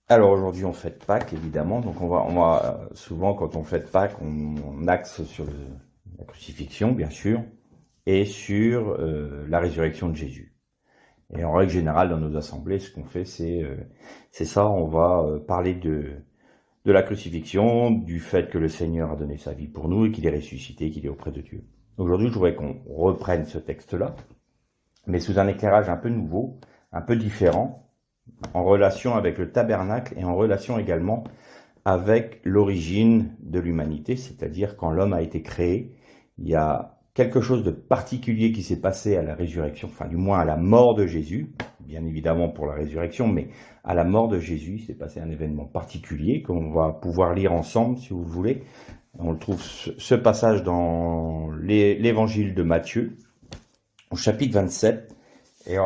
Alors aujourd'hui on fête Pâques évidemment, donc on va souvent quand on fête Pâques on axe sur la crucifixion bien sûr et sur la résurrection de Jésus. Et en règle générale dans nos assemblées ce qu'on fait c'est ça, on va parler de la crucifixion, du fait que le Seigneur a donné sa vie pour nous et qu'il est ressuscité, qu'il est auprès de Dieu. Aujourd'hui je voudrais qu'on reprenne ce texte-là, mais sous un éclairage un peu nouveau, un peu différent, en relation avec le tabernacle et en relation également avec l'origine de l'humanité, c'est-à-dire quand l'homme a été créé, il y a quelque chose de particulier qui s'est passé à la résurrection, enfin du moins à la mort de Jésus, bien évidemment pour la résurrection, mais à la mort de Jésus, il s'est passé un événement particulier qu'on va pouvoir lire ensemble si vous voulez. On le trouve ce passage dans l'évangile de Matthieu, au chapitre 27, et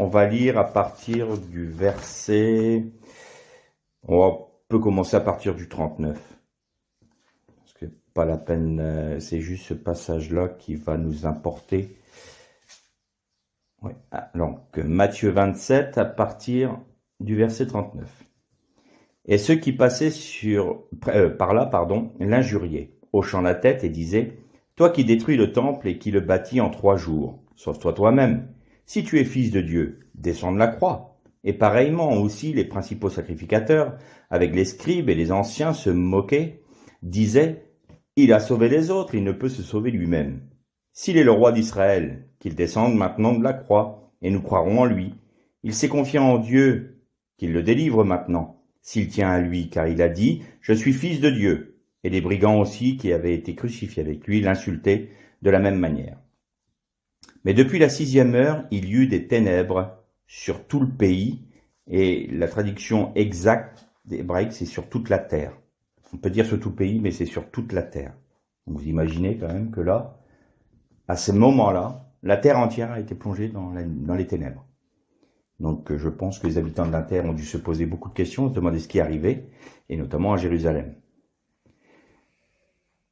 on va lire à partir du verset... On peut commencer à partir du 39. Parce que pas la peine, c'est juste ce passage-là qui va nous importer. Ouais. Donc, Matthieu 27 à partir du verset 39. Et ceux qui passaient par là, l'injuriaient, hochant la tête et disaient, « Toi qui détruis le temple et qui le bâtis en 3 jours, sauve-toi toi-même. Si tu es fils de Dieu, descends de la croix. » Et pareillement aussi les principaux sacrificateurs, avec les scribes et les anciens, se moquaient, disaient, « Il a sauvé les autres, il ne peut se sauver lui-même. S'il est le roi d'Israël, qu'il descende maintenant de la croix, et nous croirons en lui. Il s'est confié en Dieu, qu'il le délivre maintenant. S'il tient à lui, car il a dit, « Je suis fils de Dieu. » Et les brigands aussi, qui avaient été crucifiés avec lui, l'insultaient de la même manière. Mais depuis la 6e heure, il y eut des ténèbres sur tout le pays, et la traduction exacte d'hébraïque, c'est sur toute la terre. On peut dire sur tout le pays, mais c'est sur toute la terre. Vous imaginez quand même que là, à ce moment-là, la terre entière a été plongée dans les ténèbres. Donc je pense que les habitants de la terre ont dû se poser beaucoup de questions, se demander ce qui arrivait, et notamment à Jérusalem.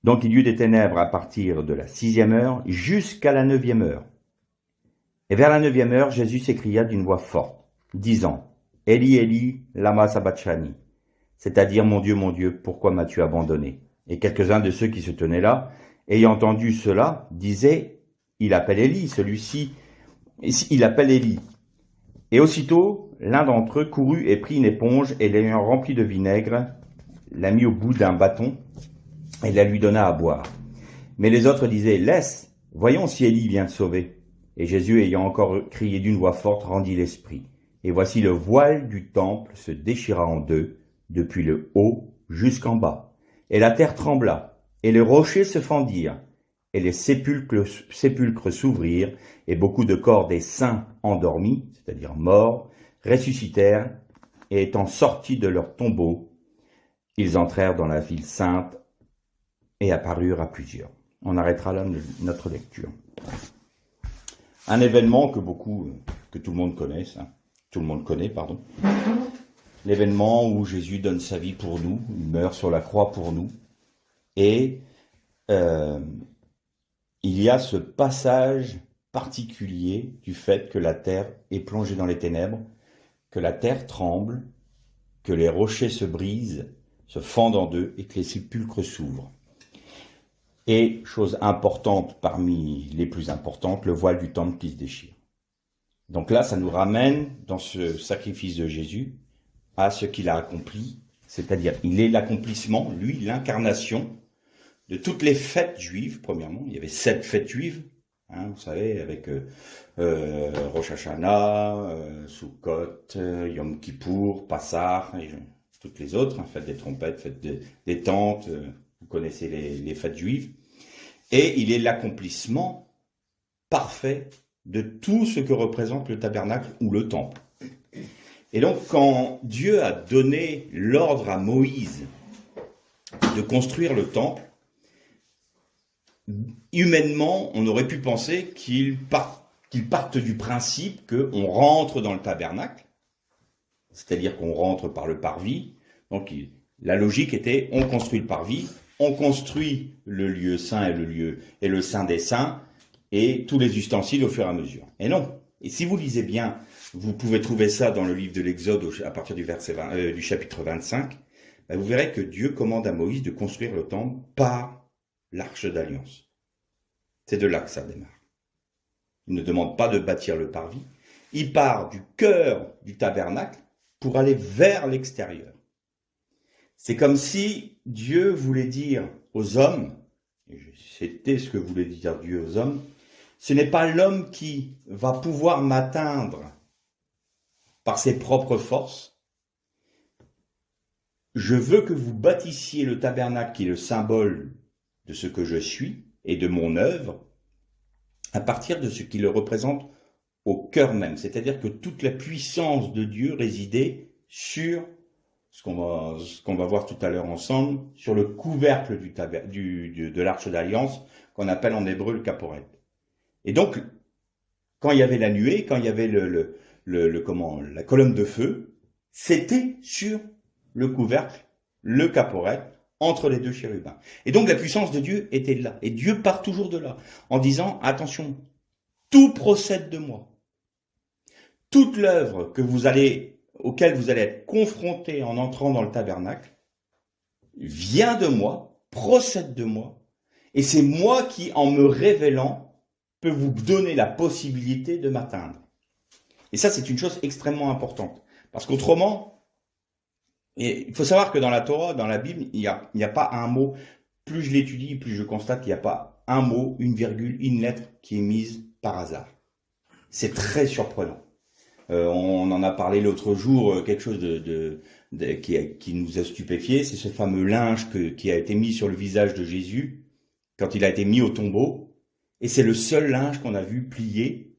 Donc il y eut des ténèbres à partir de la 6e heure jusqu'à la 9e heure. Et vers la 9e heure, Jésus s'écria d'une voix forte, disant, « Eli, Eli, lama sabachthani » c'est-à-dire, mon Dieu, pourquoi m'as-tu abandonné ?» Et quelques-uns de ceux qui se tenaient là, ayant entendu cela, disaient, « Il appelle Élie, celui-ci, il appelle Élie. » Et aussitôt, l'un d'entre eux courut et prit une éponge, et l'ayant remplie de vinaigre, la mit au bout d'un bâton, et la lui donna à boire. Mais les autres disaient, « Laisse, voyons si Élie vient te sauver. » Et Jésus, ayant encore crié d'une voix forte, rendit l'esprit. Et voici le voile du temple se déchira en deux, depuis le haut jusqu'en bas. Et la terre trembla, et les rochers se fendirent, et les sépulcres s'ouvrirent, et beaucoup de corps des saints endormis, c'est-à-dire morts, ressuscitèrent, et étant sortis de leurs tombeaux, ils entrèrent dans la ville sainte et apparurent à plusieurs. On arrêtera là notre lecture. Un événement que tout le monde connaît, l'événement où Jésus donne sa vie pour nous, il meurt sur la croix pour nous, et il y a ce passage particulier du fait que la terre est plongée dans les ténèbres, que la terre tremble, que les rochers se brisent, se fendent en deux et que les sépulcres s'ouvrent. Et, chose importante parmi les plus importantes, le voile du temple qui se déchire. Donc là, ça nous ramène dans ce sacrifice de Jésus à ce qu'il a accompli, c'est-à-dire il est l'accomplissement, lui, l'incarnation de toutes les fêtes juives, premièrement. Il y avait 7 fêtes juives, vous savez, avec Rosh Hashanah, Sukkot, Yom Kippour, Passach, et toutes les autres, fête des trompettes, fête des tentes, vous connaissez les fêtes juives. Et il est l'accomplissement parfait de tout ce que représente le tabernacle ou le temple. Et donc, quand Dieu a donné l'ordre à Moïse de construire le temple, humainement, on aurait pu penser qu'il parte du principe qu'on rentre dans le tabernacle, c'est-à-dire qu'on rentre par le parvis. Donc, la logique était, on construit le parvis, on construit le lieu saint et le saint des saints, et tous les ustensiles au fur et à mesure. Et non, Et si vous lisez bien, vous pouvez trouver ça dans le livre de l'Exode à partir du, du chapitre 25, ben vous verrez que Dieu commande à Moïse de construire le temple par l'arche d'alliance. C'est de là que ça démarre. Il ne demande pas de bâtir le parvis. Il part du cœur du tabernacle pour aller vers l'extérieur. C'est comme si Dieu voulait dire aux hommes, et c'était ce que voulait dire Dieu aux hommes, ce n'est pas l'homme qui va pouvoir m'atteindre par ses propres forces. Je veux que vous bâtissiez le tabernacle qui est le symbole de ce que je suis et de mon œuvre, à partir de ce qui le représente au cœur même. C'est-à-dire que toute la puissance de Dieu résidait sur ce qu'on va voir tout à l'heure ensemble, sur le couvercle de l'arche d'alliance, qu'on appelle en hébreu le caporet. Et donc, quand il y avait la nuée, quand il y avait la colonne de feu, c'était sur le couvercle, le caporet, entre les deux chérubins. Et donc la puissance de Dieu était là. Et Dieu part toujours de là, en disant, attention, tout procède de moi. Toute l'œuvre auquel vous allez être confrontés en entrant dans le tabernacle, vient de moi, procède de moi, et c'est moi qui, en me révélant, peut vous donner la possibilité de m'atteindre. Et ça, c'est une chose extrêmement importante. Parce qu'autrement, il faut savoir que dans la Torah, dans la Bible, il n'y a pas un mot. Plus je l'étudie, plus je constate qu'il n'y a pas un mot, une virgule, une lettre qui est mise par hasard. C'est très surprenant. On en a parlé l'autre jour, quelque chose qui nous a stupéfiés, c'est ce fameux linge qui a été mis sur le visage de Jésus quand il a été mis au tombeau. Et c'est le seul linge qu'on a vu plié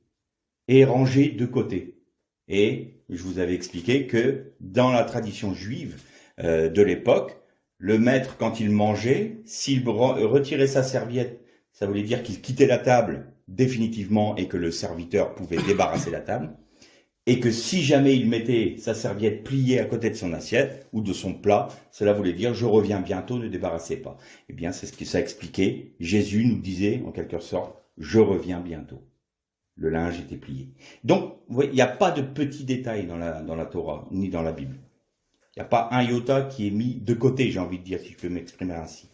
et rangé de côté. Et je vous avais expliqué que dans la tradition juive de l'époque, le maître, quand il mangeait, s'il retirait sa serviette, ça voulait dire qu'il quittait la table définitivement et que le serviteur pouvait débarrasser la table. Et que si jamais il mettait sa serviette pliée à côté de son assiette ou de son plat, cela voulait dire « je reviens bientôt, ne débarrassez pas ». Eh bien, c'est ce que ça expliquait. Jésus nous disait, en quelque sorte, « je reviens bientôt ». Le linge était plié. Donc, vous voyez, il n'y a pas de petits détails dans la Torah, ni dans la Bible. Il n'y a pas un iota qui est mis de côté, j'ai envie de dire, si je peux m'exprimer ainsi.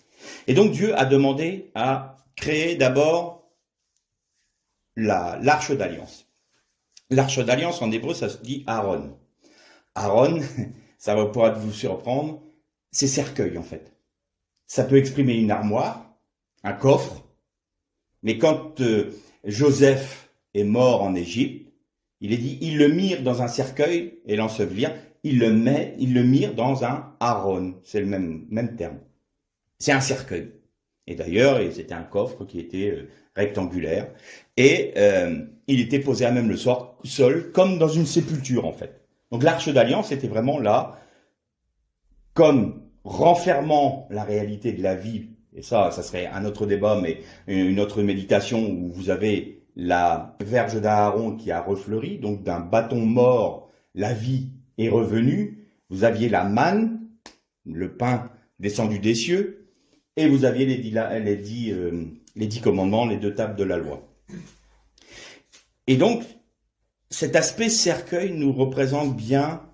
Et donc, Dieu a demandé à créer d'abord l'arche d'alliance. L'arche d'alliance, en hébreu, ça se dit Aaron. Aaron, ça va pouvoir vous surprendre, c'est cercueil en fait. Ça peut exprimer une armoire, un coffre, mais quand Joseph est mort en Égypte, il est dit, ils le mirent dans un cercueil et l'ensevelirent, ils le mirent dans un Aaron, c'est le même terme. C'est un cercueil. Et d'ailleurs, c'était un coffre qui était rectangulaire, et il était posé à même le sol, comme dans une sépulture en fait. Donc l'arche d'alliance était vraiment là, comme renfermant la réalité de la vie, et ça serait un autre débat, mais une autre méditation où vous avez la verge d'Aaron qui a refleuri, donc d'un bâton mort, la vie est revenue, vous aviez la manne, le pain descendu des cieux, et vous aviez les dix commandements, les 2 tables de la loi. Et donc, cet aspect cercueil nous représente bien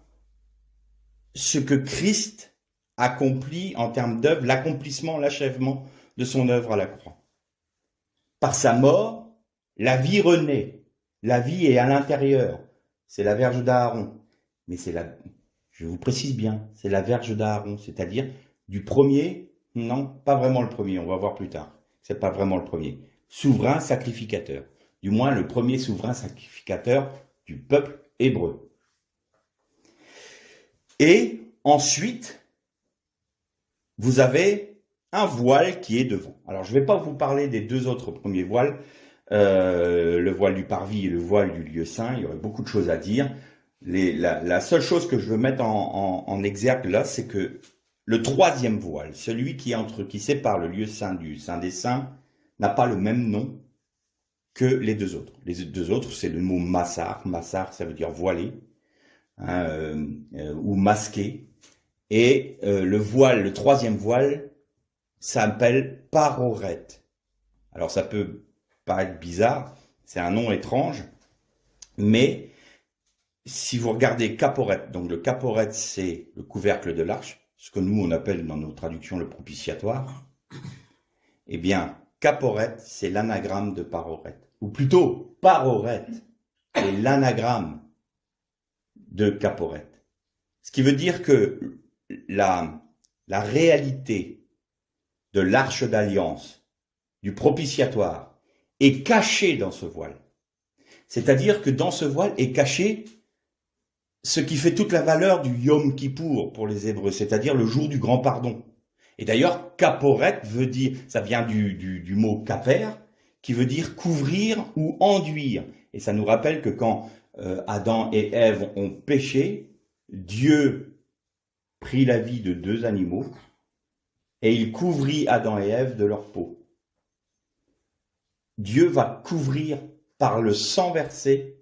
ce que Christ accomplit en termes d'œuvre, l'accomplissement, l'achèvement de son œuvre à la croix. Par sa mort, la vie renaît. La vie est à l'intérieur. C'est la verge d'Aaron. Mais je vous précise bien, c'est la verge d'Aaron, c'est-à-dire du premier, non, pas vraiment le premier, on va voir plus tard. C'est pas vraiment le premier. Souverain sacrificateur. Du moins, le premier souverain sacrificateur du peuple hébreu. Et ensuite, vous avez un voile qui est devant. Alors, je ne vais pas vous parler des 2 autres premiers voiles, le voile du parvis et le voile du lieu saint. Il y aurait beaucoup de choses à dire. La seule chose que je veux mettre en exergue là, c'est que le 3e voile, celui qui sépare le lieu saint du saint des saints, n'a pas le même nom que les 2 autres. Les 2 autres, c'est le mot massar. Massar, ça veut dire voilé, ou masqué. Et le 3e voile, s'appelle paroret. Alors ça peut paraître bizarre, c'est un nom étrange, Mais si vous regardez caporet, donc le caporet, c'est le couvercle de l'arche, ce que nous on appelle dans nos traductions le propitiatoire, eh bien, caporet, c'est l'anagramme de paroret. Ou plutôt, paroret est l'anagramme de caporet. Ce qui veut dire que la réalité de l'arche d'alliance, du propitiatoire, est cachée dans ce voile. C'est-à-dire que dans ce voile est caché ce qui fait toute la valeur du Yom Kippour pour les Hébreux, c'est-à-dire le jour du grand pardon. Et d'ailleurs, caporet veut dire, ça vient du mot kaper, qui veut dire couvrir ou enduire. Et ça nous rappelle que quand Adam et Ève ont péché, Dieu prit la vie de 2 animaux et il couvrit Adam et Ève de leur peau. Dieu va couvrir par le sang versé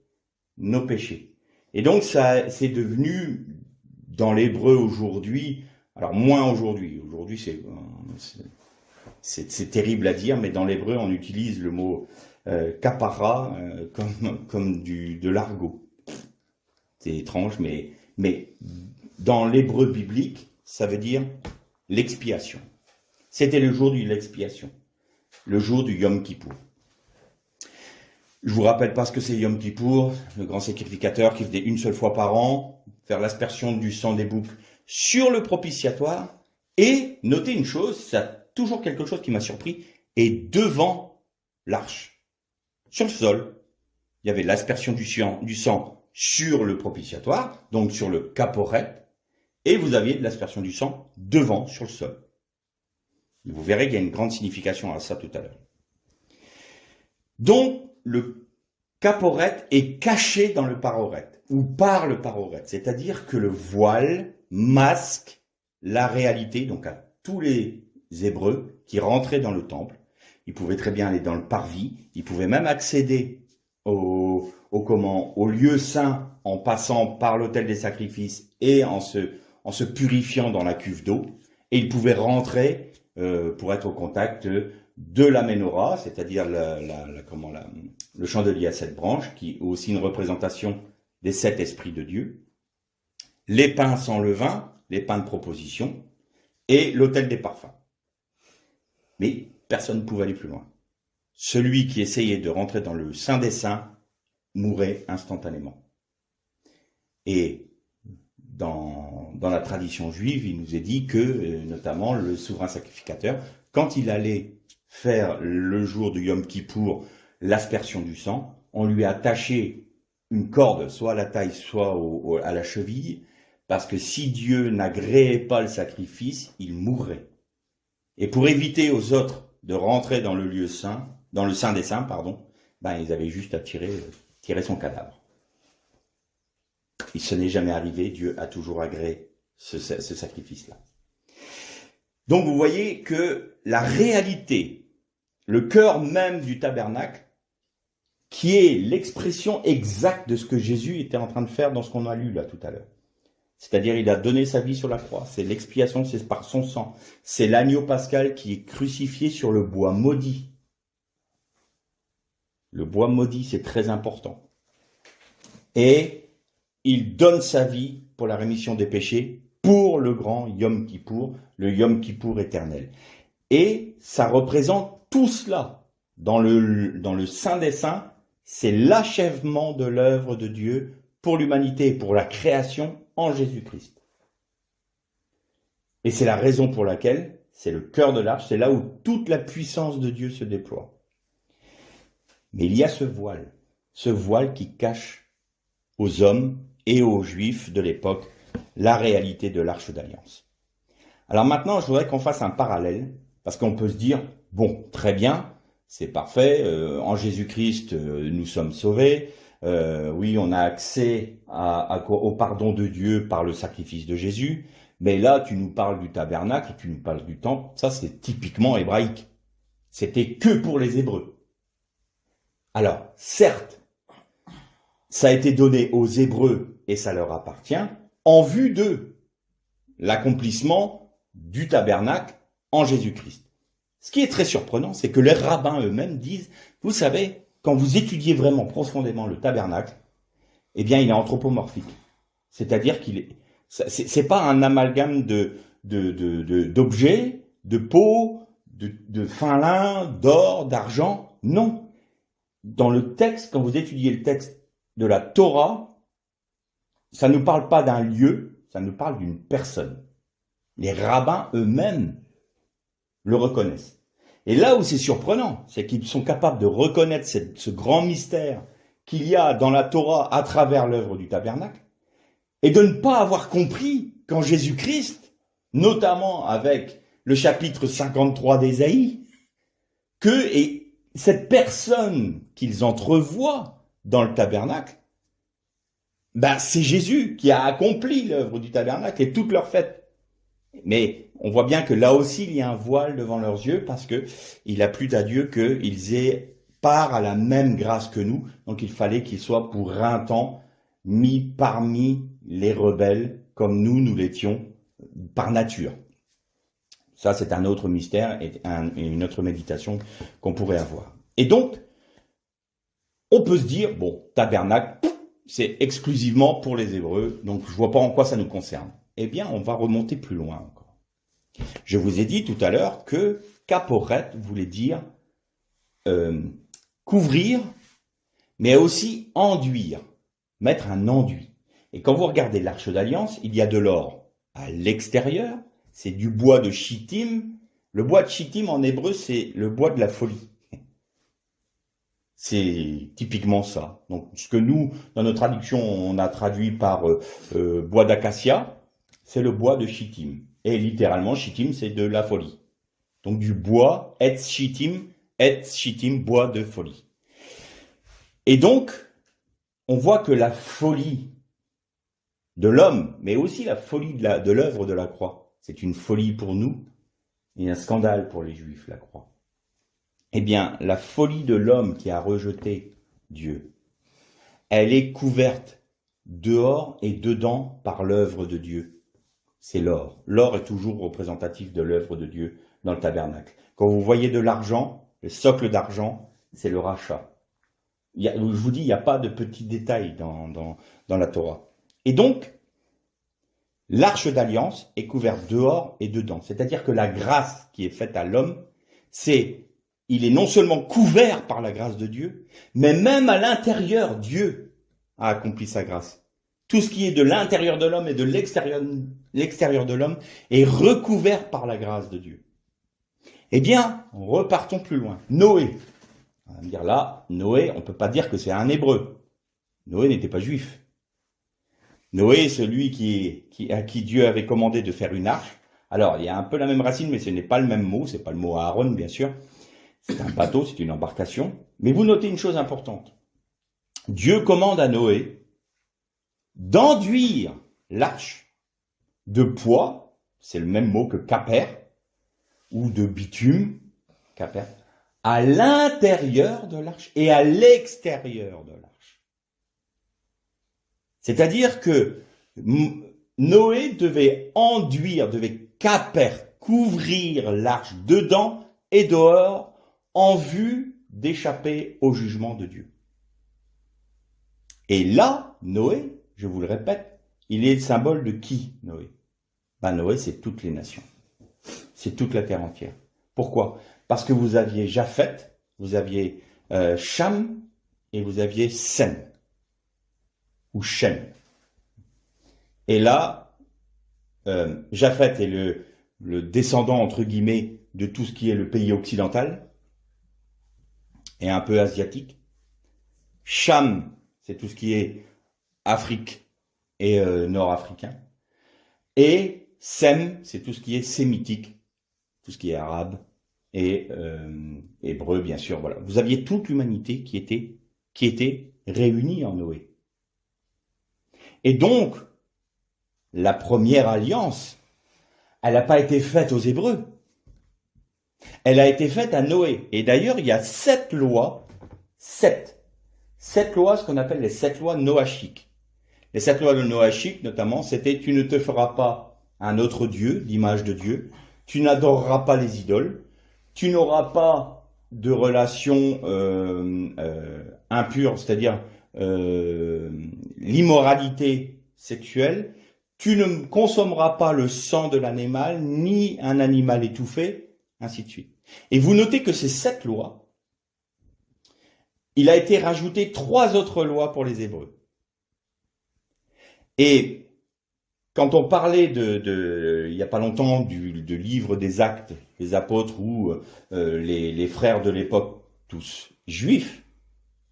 nos péchés. Et donc ça, c'est devenu, dans l'hébreu aujourd'hui, alors moins aujourd'hui, c'est terrible à dire, mais dans l'hébreu on utilise le mot kapara comme de l'argot. C'est étrange, mais dans l'hébreu biblique, ça veut dire l'expiation. C'était le jour de l'expiation, le jour du Yom Kippour. Je vous rappelle pas ce que c'est Yom Kippour, le grand sacrificateur qui faisait une seule fois par an, faire l'aspersion du sang des boucs sur le propitiatoire, et notez une chose, c'est toujours quelque chose qui m'a surpris, et devant l'arche, sur le sol, il y avait l'aspersion du sang sur le propitiatoire, donc sur le caporet, et vous aviez de l'aspersion du sang devant, sur le sol. Vous verrez qu'il y a une grande signification à ça tout à l'heure. Donc, le caporet est caché dans le paroret, ou par le paroret, c'est-à-dire que le voile masque la réalité, donc à tous les Hébreux qui rentraient dans le temple. Ils pouvaient très bien aller dans le parvis, ils pouvaient même accéder au lieu saint en passant par l'autel des sacrifices et en se purifiant dans la cuve d'eau, et ils pouvaient rentrer pour être au contact de la menorah, c'est-à-dire le chandelier à 7 branches, qui est aussi une représentation des 7 esprits de Dieu, les pains sans levain, les pains de proposition, et l'autel des parfums. Mais personne ne pouvait aller plus loin. Celui qui essayait de rentrer dans le Saint des Saints mourait instantanément. Et dans la tradition juive, il nous est dit que, notamment, le souverain sacrificateur, quand il allait faire le jour du Yom Kippour l'aspersion du sang, on lui attachait une corde, soit à la taille, soit à la cheville, parce que si Dieu n'agréait pas le sacrifice, il mourrait. Et pour éviter aux autres de rentrer dans le lieu saint, dans le Saint des Saints, ils avaient juste à tirer son cadavre. Et ce n'est jamais arrivé, Dieu a toujours agréé ce sacrifice-là. Donc vous voyez que la réalité, le cœur même du tabernacle, qui est l'expression exacte de ce que Jésus était en train de faire dans ce qu'on a lu là tout à l'heure. C'est-à-dire, il a donné sa vie sur la croix. C'est l'expiation, c'est par son sang. C'est l'agneau pascal qui est crucifié sur le bois maudit. Le bois maudit, c'est très important. Et il donne sa vie pour la rémission des péchés, pour le grand Yom Kippour, le Yom Kippour éternel. Et ça représente tout cela. Dans le Saint des Saints, c'est l'achèvement de l'œuvre de Dieu pour l'humanité, pour la création en Jésus-Christ. Et c'est la raison pour laquelle c'est le cœur de l'arche, c'est là où toute la puissance de Dieu se déploie. Mais il y a ce voile qui cache aux hommes et aux Juifs de l'époque la réalité de l'arche d'alliance. Alors maintenant, je voudrais qu'on fasse un parallèle, parce qu'on peut se dire, bon, très bien, c'est parfait, en Jésus-Christ, nous sommes sauvés, oui, on a accès au pardon de Dieu par le sacrifice de Jésus, mais là, tu nous parles du tabernacle, tu nous parles du temple, ça c'est typiquement hébraïque. C'était que pour les Hébreux. Alors, certes, ça a été donné aux Hébreux et ça leur appartient, en vue de l'accomplissement du tabernacle en Jésus-Christ. Ce qui est très surprenant, c'est que les rabbins eux-mêmes disent, vous savez, quand vous étudiez vraiment profondément le tabernacle, eh bien, il est anthropomorphique. C'est-à-dire qu'il est, c'est pas un amalgame d'objets, de peau, de fin lin, d'or, d'argent. Non. Dans le texte, quand vous étudiez le texte de la Torah, ça ne parle pas d'un lieu, ça nous parle d'une personne. Les rabbins eux-mêmes le reconnaissent. Et là où c'est surprenant, c'est qu'ils sont capables de reconnaître ce grand mystère qu'il y a dans la Torah à travers l'œuvre du tabernacle, et de ne pas avoir compris qu'en Jésus-Christ, notamment avec le chapitre 53 d'Ésaïe, et cette personne qu'ils entrevoient dans le tabernacle, ben c'est Jésus qui a accompli l'œuvre du tabernacle et toute leur fête. Mais on voit bien que là aussi il y a un voile devant leurs yeux parce que il a plu à Dieu qu'ils aient part à la même grâce que nous. Donc il fallait qu'ils soient pour un temps mis parmi les rebelles comme nous l'étions par nature. Ça, c'est un autre mystère et une autre méditation qu'on pourrait avoir. Et donc, on peut se dire, bon, tabernacle, c'est exclusivement pour les Hébreux, donc je vois pas en quoi ça nous concerne. Eh bien, on va remonter plus loin encore. Je vous ai dit tout à l'heure que kaporet voulait dire couvrir, mais aussi enduire, mettre un enduit. Et quand vous regardez l'arche d'alliance, il y a de l'or à l'extérieur, c'est du bois de chittim. Le bois de chittim en hébreu, c'est le bois de la folie. C'est typiquement ça. Donc, ce que nous, dans notre traduction, on a traduit par bois d'acacia, c'est le bois de chittim. Et littéralement, chittim, c'est de la folie. Donc, du bois, etz chittim, bois de folie. Et donc, on voit que la folie de l'homme, mais aussi la folie de l'œuvre de la croix, c'est une folie pour nous et un scandale pour les Juifs, la croix. Eh bien, la folie de l'homme qui a rejeté Dieu, elle est couverte dehors et dedans par l'œuvre de Dieu. C'est l'or. L'or est toujours représentatif de l'œuvre de Dieu dans le tabernacle. Quand vous voyez de l'argent, le socle d'argent, c'est le rachat. Je vous dis, il n'y a pas de petits détails dans la Torah. Et donc, l'arche d'alliance est couverte dehors et dedans. C'est-à-dire que la grâce qui est faite à l'homme, il est non seulement couvert par la grâce de Dieu, mais même à l'intérieur, Dieu a accompli sa grâce. Tout ce qui est de l'intérieur de l'homme et de l'extérieur de l'homme est recouvert par la grâce de Dieu. Eh bien, repartons plus loin. Noé. On va me dire là, Noé, on ne peut pas dire que c'est un hébreu. Noé n'était pas juif. Noé est celui à qui Dieu avait commandé de faire une arche. Alors, il y a un peu la même racine, mais ce n'est pas le même mot. C'est pas le mot Aaron, bien sûr. C'est un bateau, c'est une embarcation. Mais vous notez une chose importante. Dieu commande à Noé d'enduire l'arche de poids, c'est le même mot que kaper, ou de bitume, kaper, à l'intérieur de l'arche et à l'extérieur de l'arche. C'est-à-dire que Noé devait enduire, devait kaper, couvrir l'arche dedans et dehors en vue d'échapper au jugement de Dieu. Et là, Noé, je vous le répète, il est le symbole de qui, Noé? Noé, c'est toutes les nations. C'est toute la terre entière. Pourquoi? Parce que vous aviez Japheth, vous aviez Cham et vous aviez Sem, ou Shem. Et là, Japheth est le descendant, entre guillemets, de tout ce qui est le pays occidental, et un peu asiatique. Cham, c'est tout ce qui est Afrique et nord-africain. Et Sem, c'est tout ce qui est sémitique, tout ce qui est arabe et hébreu, bien sûr. Voilà. Vous aviez toute l'humanité qui était réunie en Noé. Et donc, la première alliance, elle n'a pas été faite aux Hébreux. Elle a été faite à Noé. Et d'ailleurs, il y a 7 lois, 7 lois, ce qu'on appelle les 7 lois noachiques. Les 7 lois de noachiques, notamment, c'était « Tu ne te feras pas un autre Dieu, l'image de Dieu. Tu n'adoreras pas les idoles. Tu n'auras pas de relations impures, c'est-à-dire l'immoralité sexuelle, tu ne consommeras pas le sang de l'animal, ni un animal étouffé, ainsi de suite. Et vous notez que ces 7 lois, il a été rajouté 3 autres lois pour les Hébreux. Et quand on parlait il n'y a pas longtemps de livre des Actes des Apôtres où les frères de l'époque, tous juifs,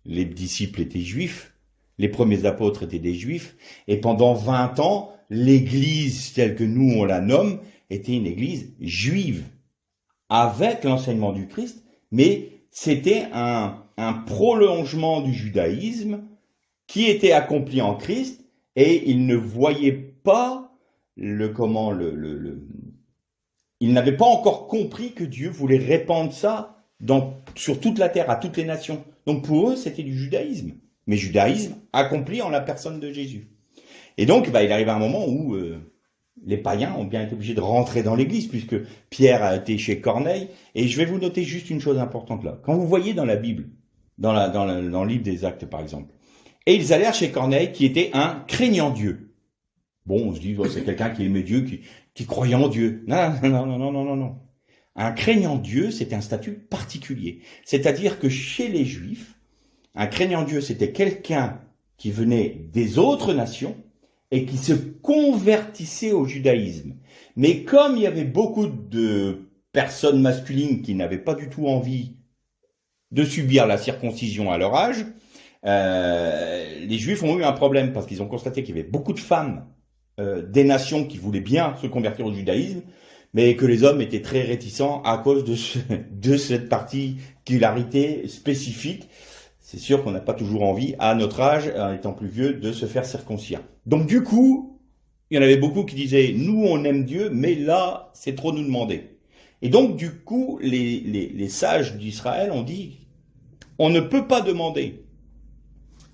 les disciples étaient juifs, les premiers apôtres étaient des juifs, et pendant 20 ans, l'église telle que nous on la nomme était une église juive, avec l'enseignement du Christ, mais c'était un prolongement du judaïsme qui était accompli en Christ, et ils ne voyaient pas ils n'avaient pas encore compris que Dieu voulait répandre ça sur toute la terre, à toutes les nations. Donc pour eux, c'était du judaïsme, mais judaïsme accompli en la personne de Jésus. Et donc, il arrive un moment où les païens ont bien été obligés de rentrer dans l'église, puisque Pierre a été chez Corneille. Et je vais vous noter juste une chose importante là. Quand vous voyez dans la Bible, dans le livre des Actes par exemple, et ils allèrent chez Corneille, qui était un craignant Dieu. Bon, on se dit, c'est quelqu'un qui aimait Dieu, qui croyait en Dieu. Non. Un craignant Dieu, c'était un statut particulier. C'est-à-dire que chez les Juifs, un craignant Dieu, c'était quelqu'un qui venait des autres nations et qui se convertissait au judaïsme. Mais comme il y avait beaucoup de personnes masculines qui n'avaient pas du tout envie de subir la circoncision à leur âge, les Juifs ont eu un problème parce qu'ils ont constaté qu'il y avait beaucoup de femmes des nations qui voulaient bien se convertir au judaïsme, mais que les hommes étaient très réticents à cause de cette particularité spécifique. C'est sûr qu'on n'a pas toujours envie, à notre âge, en étant plus vieux, de se faire circoncire. Donc du coup, il y en avait beaucoup qui disaient « Nous, on aime Dieu, mais là, c'est trop nous demander ». Et donc du coup, les sages d'Israël ont dit « On ne peut pas demander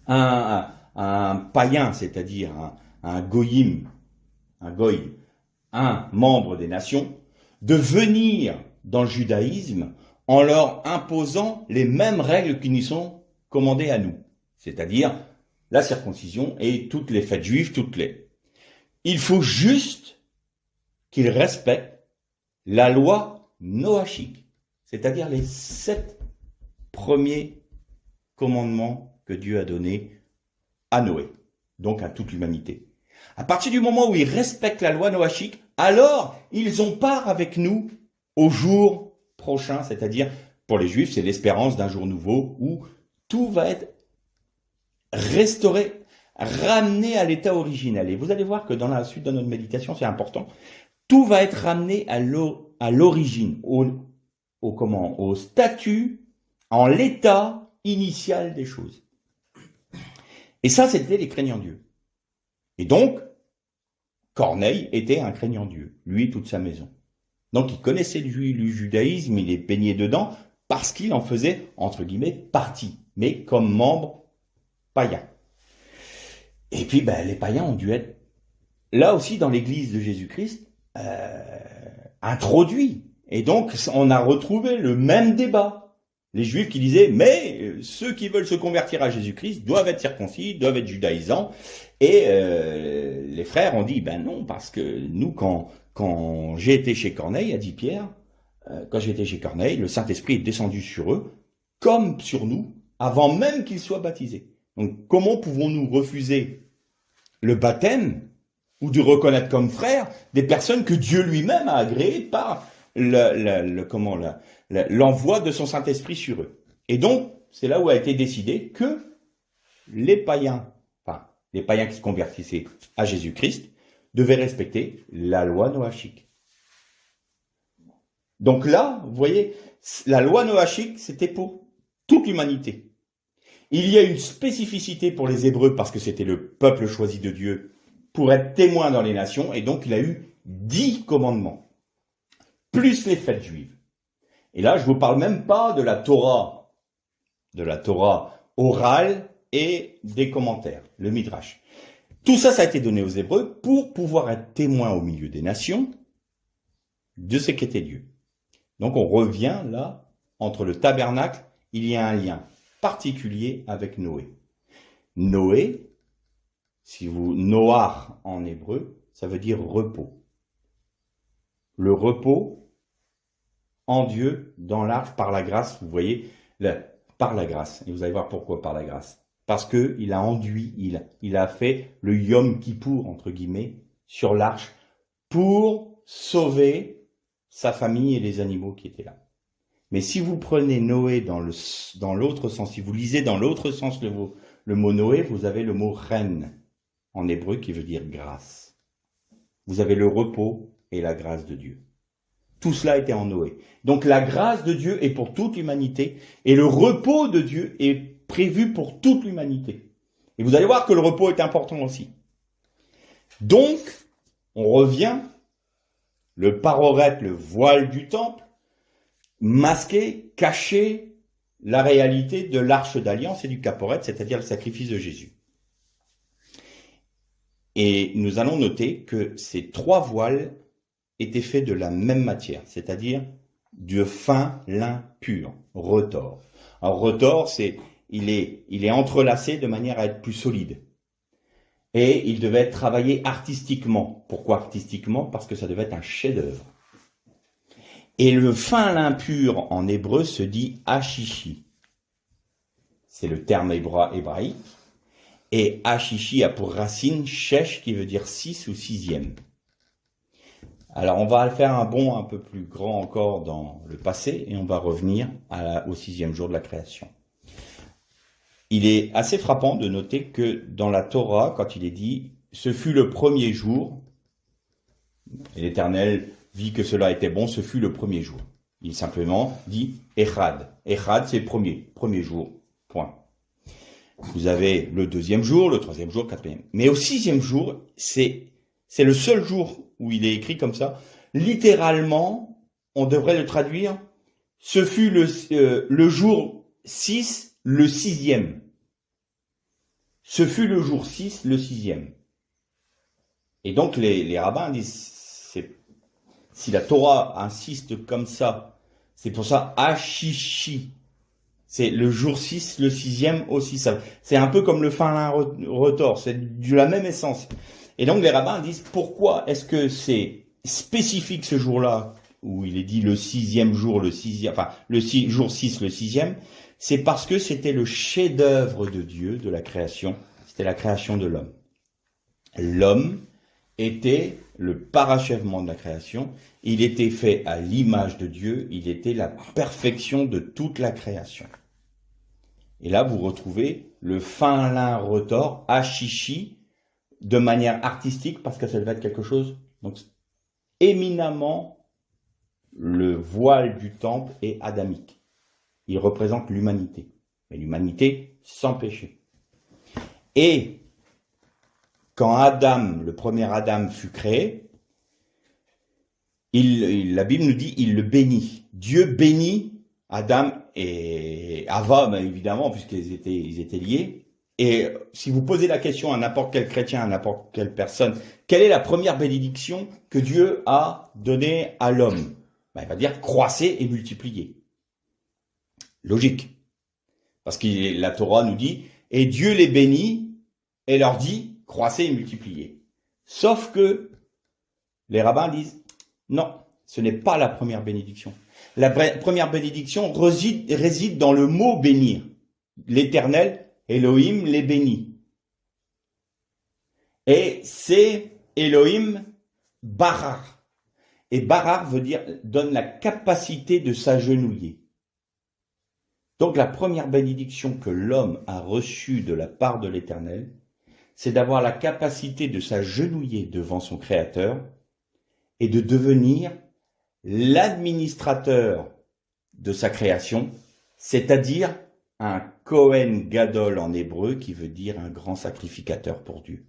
à un païen, c'est-à-dire un goyim, un membre des nations, de venir dans le judaïsme en leur imposant les mêmes règles qui nous sont commandées à nous, c'est-à-dire la circoncision et toutes les fêtes juives, Il faut juste qu'ils respectent la loi noachique, c'est-à-dire les 7 premiers commandements que Dieu a donnés à Noé, donc à toute l'humanité. À partir du moment où ils respectent la loi noachique, alors ils ont part avec nous au jour prochain, c'est-à-dire pour les Juifs, c'est l'espérance d'un jour nouveau où tout va être restauré, ramené à l'état originel. Et vous allez voir que dans la suite de notre méditation, c'est important, tout va être ramené à l'origine, au statut, en l'état initial des choses. Et ça, c'était les craignants Dieu. Et donc, Corneille était un craignant Dieu, lui et toute sa maison. Donc il connaissait le judaïsme, il est baigné dedans, parce qu'il en faisait, entre guillemets, partie, mais comme membre païen. Et puis, les païens ont dû être, là aussi dans l'église de Jésus-Christ, introduits. Et donc, on a retrouvé le même débat. Les Juifs qui disaient, mais ceux qui veulent se convertir à Jésus-Christ doivent être circoncis, doivent être judaïsants. Et les frères ont dit, non, parce que nous, quand j'ai été chez Corneille, a dit Pierre, quand j'ai été chez Corneille, le Saint-Esprit est descendu sur eux, comme sur nous, avant même qu'ils soient baptisés. Donc, comment pouvons-nous refuser le baptême ou de reconnaître comme frères des personnes que Dieu lui-même a agréées par l'envoi de son Saint-Esprit sur eux. Et donc, c'est là où a été décidé que les païens qui se convertissaient à Jésus-Christ, devaient respecter la loi noachique. Donc là, vous voyez, la loi noachique, c'était pour toute l'humanité. Il y a une spécificité pour les Hébreux, parce que c'était le peuple choisi de Dieu, pour être témoin dans les nations, et donc il a eu 10 commandements, plus les fêtes juives. Et là, je ne vous parle même pas de la Torah orale et des commentaires, le Midrash. Tout ça, ça a été donné aux Hébreux pour pouvoir être témoins au milieu des nations de ce qu'était Dieu. Donc on revient là, entre le tabernacle, il y a un lien particulier avec Noé. Noé, Noach en hébreu, ça veut dire repos. Le repos en Dieu, dans l'arche, par la grâce, vous voyez, par la grâce. Et vous allez voir pourquoi par la grâce. Parce qu'il a enduit, il a fait le Yom Kippour, entre guillemets, sur l'arche, pour sauver sa famille et les animaux qui étaient là. Mais si vous prenez Noé dans l'autre sens, si vous lisez dans l'autre sens le mot Noé, vous avez le mot ren en hébreu qui veut dire grâce. Vous avez le repos et la grâce de Dieu. Tout cela était en Noé. Donc la grâce de Dieu est pour toute l'humanité et le repos de Dieu est prévu pour toute l'humanité. Et vous allez voir que le repos est important aussi. Donc, on revient, le paroret, le voile du temple, masquer, cacher la réalité de l'arche d'alliance et du caporet, c'est-à-dire le sacrifice de Jésus. Et nous allons noter que ces trois voiles étaient faits de la même matière, c'est-à-dire de fin lin pur, retors. Alors retors, il est entrelacé de manière à être plus solide. Et il devait être travaillé artistiquement. Pourquoi artistiquement? Parce que ça devait être un chef-d'œuvre. Et le fin lin pur en hébreu se dit hashishi. C'est le terme hébraïque. Et hashishi a pour racine shesh qui veut dire 6 ou 6e. Alors on va faire un bond un peu plus grand encore dans le passé et on va revenir au 6e jour de la création. Il est assez frappant de noter que dans la Torah, quand il est dit « ce fut le premier jour », et l'Éternel vit que cela était bon, ce fut le premier jour. Il simplement dit « Echad ». Echad, c'est premier jour, point. Vous avez le 2e jour, le 3e jour, 4e. Mais au 6e jour, c'est le seul jour où il est écrit comme ça. Littéralement, on devrait le traduire « ce fut le jour 6, le 6e ». Ce fut le jour 6, le 6e. Et donc les rabbins disent, si la Torah insiste comme ça, c'est pour ça hashishi. C'est le jour 6, le 6e aussi. C'est un peu comme le fin lin retors, c'est de la même essence. Et donc les rabbins disent, pourquoi est-ce que c'est spécifique ce jour-là, où il est dit le 6e jour, le 6e, enfin le jour 6, le 6e, c'est parce que c'était le chef-d'œuvre de Dieu, de la création, c'était la création de l'homme. L'homme était le parachèvement de la création, il était fait à l'image de Dieu, il était la perfection de toute la création. Et là, vous retrouvez le fin lin retors, hashishi, de manière artistique, parce que ça devait être quelque chose, donc, éminemment, le voile du temple est adamique. Il représente l'humanité, mais l'humanité sans péché. Et quand Adam, le premier Adam fut créé, la Bible nous dit, il le bénit. Dieu bénit Adam et Ava, ben évidemment, puisqu'ils étaient liés. Et si vous posez la question à n'importe quel chrétien, à n'importe quelle personne, quelle est la première bénédiction que Dieu a donnée à l'homme? Ben, il va dire croissez et multipliez. Logique. Parce que la Torah nous dit, et Dieu les bénit et leur dit, croissez et multipliez. Sauf que les rabbins disent, non, ce n'est pas la première bénédiction. La première bénédiction réside dans le mot bénir. L'Éternel, Elohim, les bénit. Et c'est Elohim barar. Et barar veut dire, donne la capacité de s'agenouiller. Donc la première bénédiction que l'homme a reçue de la part de l'Éternel, c'est d'avoir la capacité de s'agenouiller devant son Créateur et de devenir l'administrateur de sa création, c'est-à-dire un Kohen Gadol en hébreu qui veut dire un grand sacrificateur pour Dieu.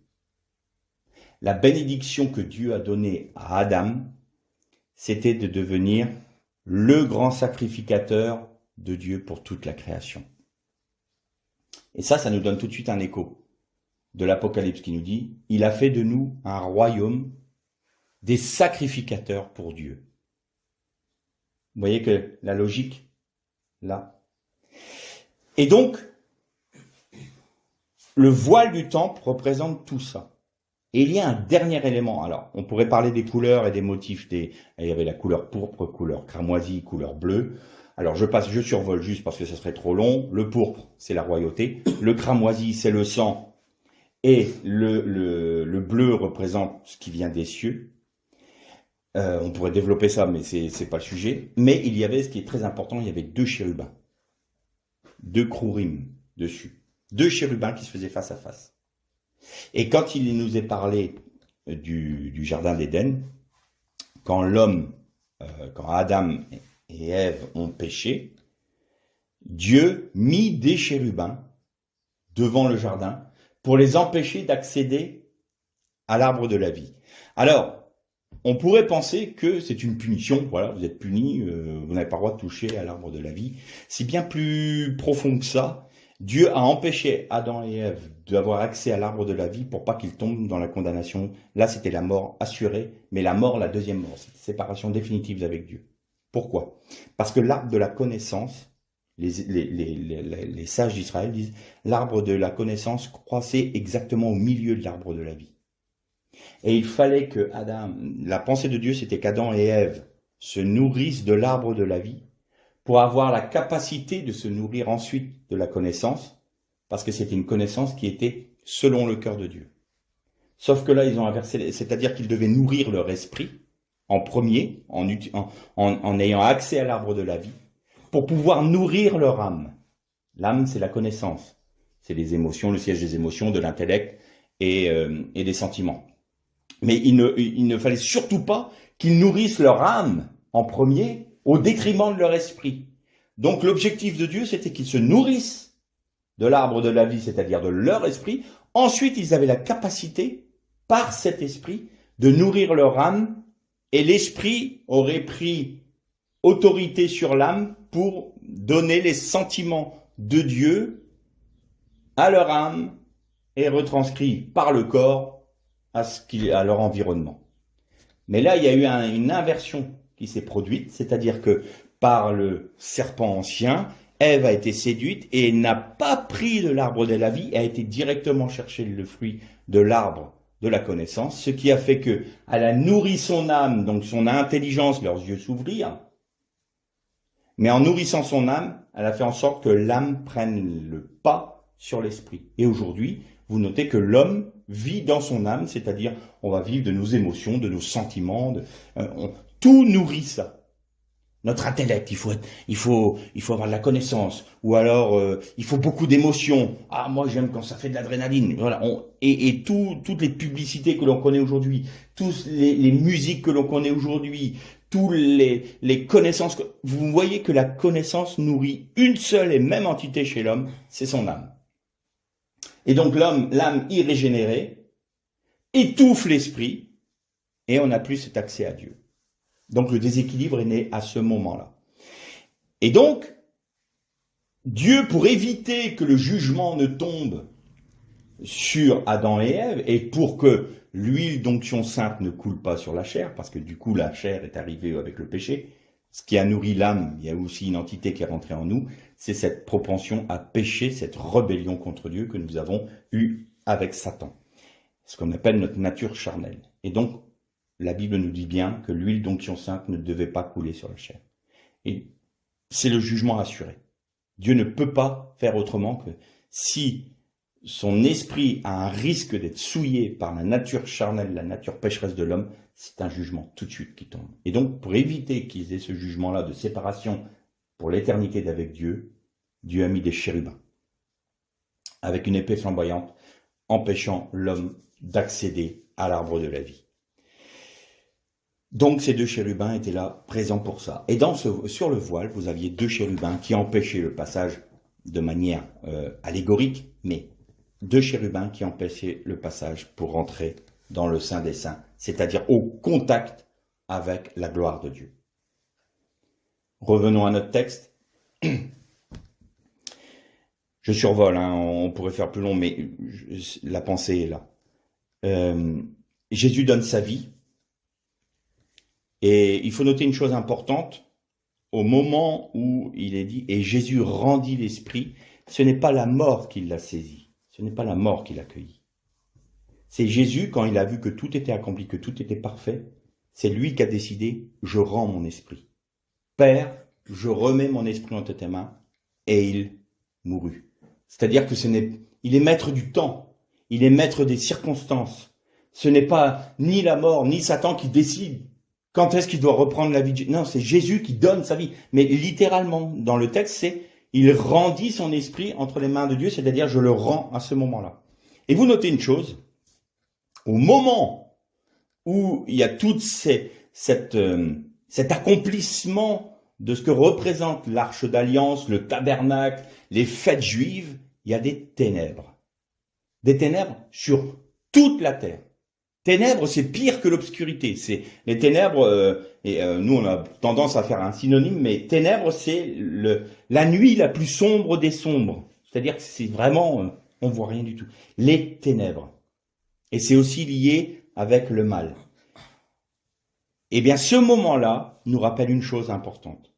La bénédiction que Dieu a donnée à Adam, c'était de devenir le grand sacrificateur de Dieu pour toute la création. Et ça nous donne tout de suite un écho de l'Apocalypse qui nous dit, il a fait de nous un royaume des sacrificateurs pour Dieu. Vous voyez que la logique, là. Et donc, le voile du temple représente tout ça. Et il y a un dernier élément. Alors, on pourrait parler des couleurs et des motifs. Il y avait la couleur pourpre, couleur cramoisie, couleur bleue. Alors, je survole juste parce que ce serait trop long. Le pourpre, c'est la royauté. Le cramoisi, c'est le sang. Et le bleu représente ce qui vient des cieux. On pourrait développer ça, mais c'est pas le sujet. Mais il y avait, ce qui est très important, il y avait 2 chérubins. 2 krourim dessus. 2 chérubins qui se faisaient face à face. Et quand il nous est parlé du jardin d'Éden, quand Adam et Ève ont péché, Dieu mit des chérubins devant le jardin pour les empêcher d'accéder à l'arbre de la vie. Alors, on pourrait penser que c'est une punition, voilà, vous êtes punis, vous n'avez pas le droit de toucher à l'arbre de la vie. C'est bien plus profond que ça. Dieu a empêché Adam et Ève d'avoir accès à l'arbre de la vie pour pas qu'ils tombent dans la condamnation. Là, c'était la mort assurée, mais la mort, la deuxième mort, c'est une séparation définitive avec Dieu. Pourquoi? Parce que l'arbre de la connaissance, les sages d'Israël disent, l'arbre de la connaissance croissait exactement au milieu de l'arbre de la vie. Et il fallait que la pensée de Dieu, c'était qu'Adam et Ève se nourrissent de l'arbre de la vie pour avoir la capacité de se nourrir ensuite de la connaissance, parce que c'était une connaissance qui était selon le cœur de Dieu. Sauf que là, ils ont inversé, c'est-à-dire qu'ils devaient nourrir leur esprit en premier, en ayant accès à l'arbre de la vie, pour pouvoir nourrir leur âme. L'âme, c'est la connaissance. C'est les émotions, le siège des émotions, de l'intellect et des sentiments. Mais il ne fallait surtout pas qu'ils nourrissent leur âme en premier au détriment de leur esprit. Donc l'objectif de Dieu, c'était qu'ils se nourrissent de l'arbre de la vie, c'est-à-dire de leur esprit. Ensuite, ils avaient la capacité, par cet esprit, de nourrir leur âme, et l'esprit aurait pris autorité sur l'âme pour donner les sentiments de Dieu à leur âme et retranscrit par le corps à leur environnement. Mais là, il y a eu une inversion qui s'est produite, c'est-à-dire que par le serpent ancien, Ève a été séduite et n'a pas pris de l'arbre de la vie, a été directement chercher le fruit de l'arbre de la connaissance, ce qui a fait que elle a nourri son âme, donc son intelligence, leurs yeux s'ouvrirent, mais en nourrissant son âme, elle a fait en sorte que l'âme prenne le pas sur l'esprit. Et aujourd'hui, vous notez que l'homme vit dans son âme, c'est-à-dire on va vivre de nos émotions, de nos sentiments, tout nourrit ça. Notre intellect, il faut avoir de la connaissance, ou alors il faut beaucoup d'émotions. Ah, moi j'aime quand ça fait de l'adrénaline. Voilà. Toutes les publicités que l'on connaît aujourd'hui, toutes les musiques que l'on connaît aujourd'hui, toutes les connaissances. Vous voyez que la connaissance nourrit une seule et même entité chez l'homme, c'est son âme. Et donc l'âme irrégénérée étouffe l'esprit et on n'a plus cet accès à Dieu. Donc le déséquilibre est né à ce moment-là. Et donc, Dieu, pour éviter que le jugement ne tombe sur Adam et Ève, et pour que l'huile d'onction sainte ne coule pas sur la chair, parce que du coup la chair est arrivée avec le péché, ce qui a nourri l'âme, il y a aussi une entité qui est rentrée en nous, c'est cette propension à pécher, cette rébellion contre Dieu que nous avons eue avec Satan. Ce qu'on appelle notre nature charnelle. Et donc, la Bible nous dit bien que l'huile d'onction sainte ne devait pas couler sur la chair. Et c'est le jugement assuré. Dieu ne peut pas faire autrement que si son esprit a un risque d'être souillé par la nature charnelle, la nature pécheresse de l'homme, c'est un jugement tout de suite qui tombe. Et donc, pour éviter qu'ils aient ce jugement-là de séparation pour l'éternité d'avec Dieu, Dieu a mis des chérubins avec une épée flamboyante, empêchant l'homme d'accéder à l'arbre de la vie. Donc ces 2 chérubins étaient là, présents pour ça. Et sur le voile, vous aviez 2 chérubins qui empêchaient le passage de manière allégorique, mais 2 chérubins qui empêchaient le passage pour rentrer dans le Saint des Saints, c'est-à-dire au contact avec la gloire de Dieu. Revenons à notre texte. Je survole, on pourrait faire plus long, mais la pensée est là. Jésus donne sa vie. Et il faut noter une chose importante, au moment où il est dit « Et Jésus rendit l'esprit », ce n'est pas la mort qui l'a saisi, Ce n'est pas la mort qui l'accueillit. C'est Jésus, quand il a vu que tout était accompli, que tout était parfait, c'est lui qui a décidé, je rends mon esprit. Père, je remets mon esprit entre tes mains, et il mourut. C'est-à-dire que il est maître du temps, il est maître des circonstances. Ce n'est pas ni la mort, ni Satan qui décide quand est-ce qu'il doit reprendre la vie de Jésus. Non, c'est Jésus qui donne sa vie. Mais littéralement, dans le texte, c'est il rendit son esprit entre les mains de Dieu, c'est-à-dire je le rends à ce moment-là. Et vous notez une chose, au moment où il y a tout cet accomplissement de ce que représente l'arche d'alliance, le tabernacle, les fêtes juives, il y a des ténèbres. Des ténèbres sur toute la terre. Ténèbres, c'est pire que l'obscurité. C'est les ténèbres, nous on a tendance à faire un synonyme, mais ténèbres, c'est la nuit la plus sombre des sombres. C'est-à-dire que c'est vraiment, on voit rien du tout. Les ténèbres. Et c'est aussi lié avec le mal. Eh bien, ce moment-là nous rappelle une chose importante.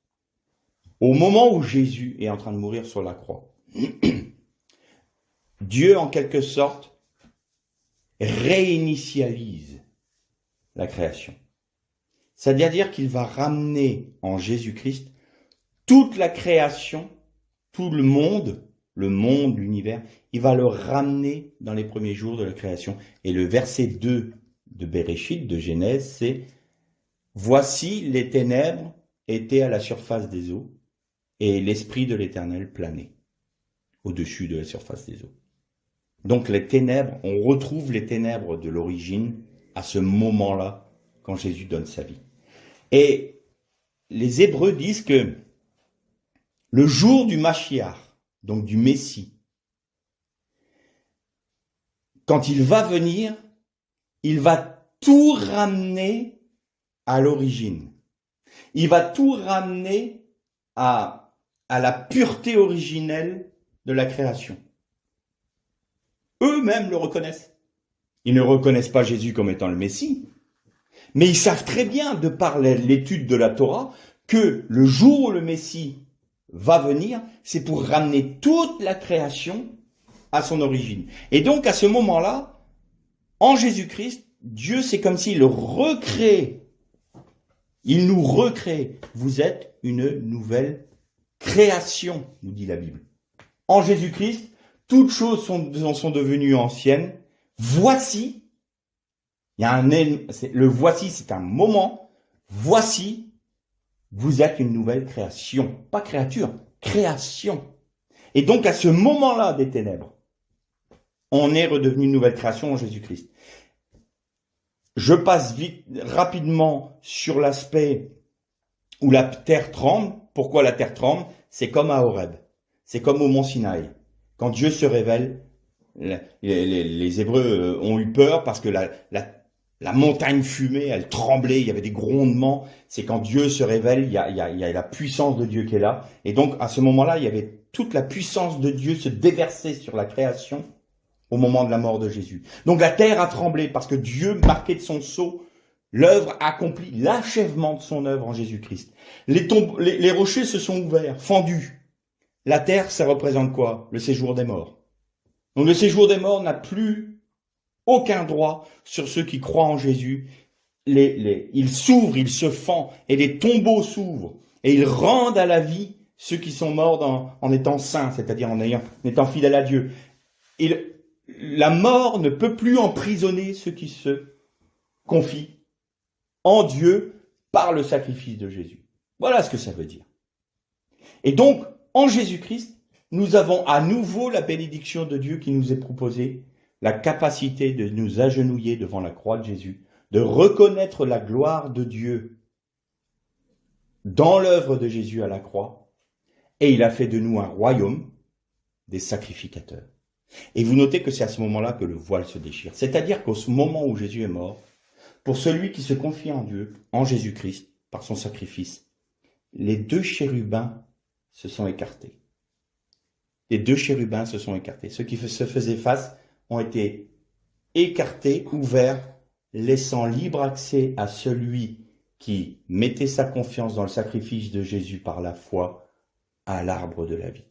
Au moment où Jésus est en train de mourir sur la croix, Dieu, en quelque sorte, réinitialise la création. C'est-à-dire qu'il va ramener en Jésus-Christ toute la création, tout le monde, l'univers, il va le ramener dans les premiers jours de la création. Et le verset 2 de Bereshit, de Genèse, c'est « Voici les ténèbres étaient à la surface des eaux, et l'Esprit de l'Éternel planait au-dessus de la surface des eaux. » Donc les ténèbres, on retrouve les ténèbres de l'origine à ce moment-là, quand Jésus donne sa vie. Et les Hébreux disent que le jour du Mashiach, donc du Messie, quand il va venir, il va tout ramener à l'origine. Il va tout ramener à la pureté originelle de la création. Eux-mêmes le reconnaissent. Ils ne reconnaissent pas Jésus comme étant le Messie, mais ils savent très bien, de par l'étude de la Torah, que le jour où le Messie va venir, c'est pour ramener toute la création à son origine. Et donc, à ce moment-là, en Jésus-Christ, Dieu, c'est comme s'il recrée. Il nous recrée. Vous êtes une nouvelle création, nous dit la Bible. En Jésus-Christ, toutes choses sont devenues anciennes. Voici, le voici, c'est un moment. Voici, vous êtes une nouvelle création. Pas créature, création. Et donc, à ce moment-là des ténèbres, on est redevenu une nouvelle création en Jésus-Christ. Je passe rapidement sur l'aspect où la terre tremble. Pourquoi la terre tremble? C'est comme à Horeb. C'est comme au mont Sinaï. Quand Dieu se révèle, les Hébreux ont eu peur parce que la montagne fumée, elle tremblait, il y avait des grondements. C'est quand Dieu se révèle, il y a la puissance de Dieu qui est là. Et donc, à ce moment-là, il y avait toute la puissance de Dieu se déverser sur la création au moment de la mort de Jésus. Donc, la terre a tremblé parce que Dieu marquait de son sceau l'œuvre accomplie, l'achèvement de son œuvre en Jésus-Christ. Les rochers se sont ouverts, fendus. La terre, ça représente quoi? Le séjour des morts. Donc, le séjour des morts n'a plus aucun droit sur ceux qui croient en Jésus. Il s'ouvre, il se fend, et les tombeaux s'ouvrent, et ils rendent à la vie ceux qui sont morts en étant saints, c'est-à-dire en étant fidèles à Dieu. La mort ne peut plus emprisonner ceux qui se confient en Dieu par le sacrifice de Jésus. Voilà ce que ça veut dire. Et donc, en Jésus-Christ, nous avons à nouveau la bénédiction de Dieu qui nous est proposée, la capacité de nous agenouiller devant la croix de Jésus, de reconnaître la gloire de Dieu dans l'œuvre de Jésus à la croix, et il a fait de nous un royaume des sacrificateurs. Et vous notez que c'est à ce moment-là que le voile se déchire. C'est-à-dire qu'au moment où Jésus est mort, pour celui qui se confie en Dieu, en Jésus-Christ, par son sacrifice, les deux chérubins se sont écartés. Les deux chérubins se sont écartés. Ceux qui se faisaient face ont été écartés, ouverts, laissant libre accès à celui qui mettait sa confiance dans le sacrifice de Jésus par la foi à l'arbre de la vie.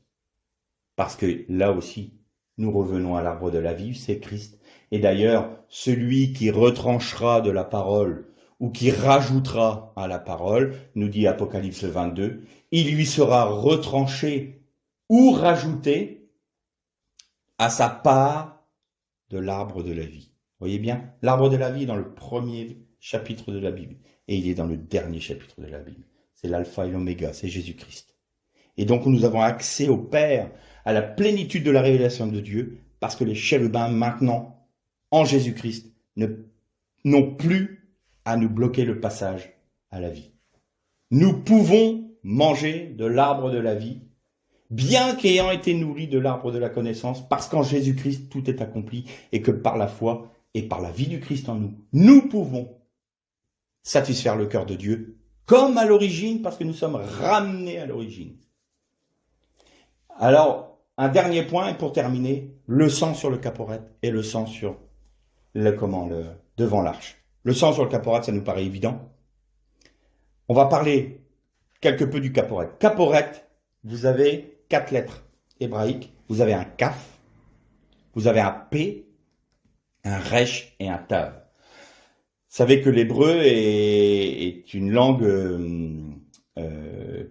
Parce que là aussi, nous revenons à l'arbre de la vie, c'est Christ. Et d'ailleurs, celui qui retranchera de la parole ou qui rajoutera à la parole, nous dit Apocalypse 22, il lui sera retranché ou rajouté à sa part de l'arbre de la vie. Vous voyez bien, l'arbre de la vie est dans le premier chapitre de la Bible et il est dans le dernier chapitre de la Bible. C'est l'alpha et l'oméga, c'est Jésus-Christ. Et donc nous avons accès au Père, à la plénitude de la révélation de Dieu, parce que les chérubins maintenant, en Jésus-Christ, n'ont plus à nous bloquer le passage à la vie. Nous pouvons manger de l'arbre de la vie, bien qu'ayant été nourris de l'arbre de la connaissance, parce qu'en Jésus-Christ tout est accompli, et que par la foi et par la vie du Christ en nous, nous pouvons satisfaire le cœur de Dieu, comme à l'origine, parce que nous sommes ramenés à l'origine. Alors, un dernier point, et pour terminer, le sang sur le caporet et le sang sur devant l'arche. Le sang sur le caporet, ça nous paraît évident. On va parler quelque peu du caporet. Caporet, vous avez 4 lettres hébraïques. Vous avez un kaf, vous avez un p, un resh et un tav. Vous savez que l'hébreu est une langue